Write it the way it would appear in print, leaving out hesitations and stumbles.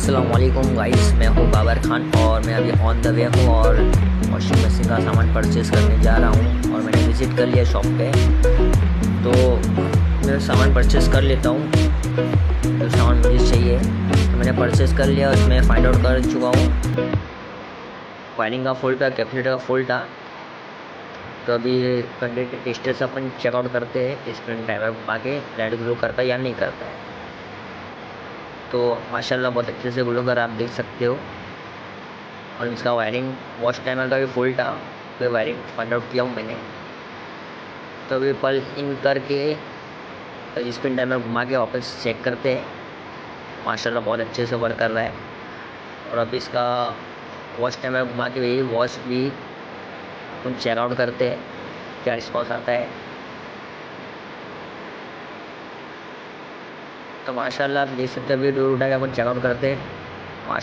अस्सलाम वालेकुम गाइस, मैं हूँ बाबर खान और मैं अभी ऑन द वे हूँ और वॉशिंग मशीन का सामान परचेज़ करने जा रहा हूँ और मैंने विज़िट कर लिया शॉप पे। तो मैं सामान परचेज़ कर लेता हूँ जो सामान मुझे चाहिए। तो मैंने परचेज़ कर लिया, उसमें फ़ाइंड आउट कर चुका हूँ वायरिंग का फॉल्ट था, कैपेसिटर का फॉल्ट था। तो अभी कंडक्टर टेस्टर से अपन चेकआउट करते हैं इसमें ड्राइवर घुमा के लाइट ग्लो करता है या नहीं करता है। तो माशाल्लाह बहुत अच्छे से ग्लो कर आप देख सकते हो। और इसका वायरिंग वॉश टाइमर का भी फॉल्ट था, तो वायरिंग फाइंड आउट किया हूँ मैंने। तो अभी पल इन करके स्पिन टाइमर घुमा के वापस चेक करते हैं। माशाल्लाह बहुत अच्छे से वर्क कर रहा है। और अब इसका वॉश टाइमर घुमा के भी वॉश भी अपन चेकआउट करते हैं क्या रिस्पॉन्स आता है। तो माशाल्लाह आप देख सकते हैं, अभी दूर उठा के अपन चेकआउट करते हैं। माशाल्लाह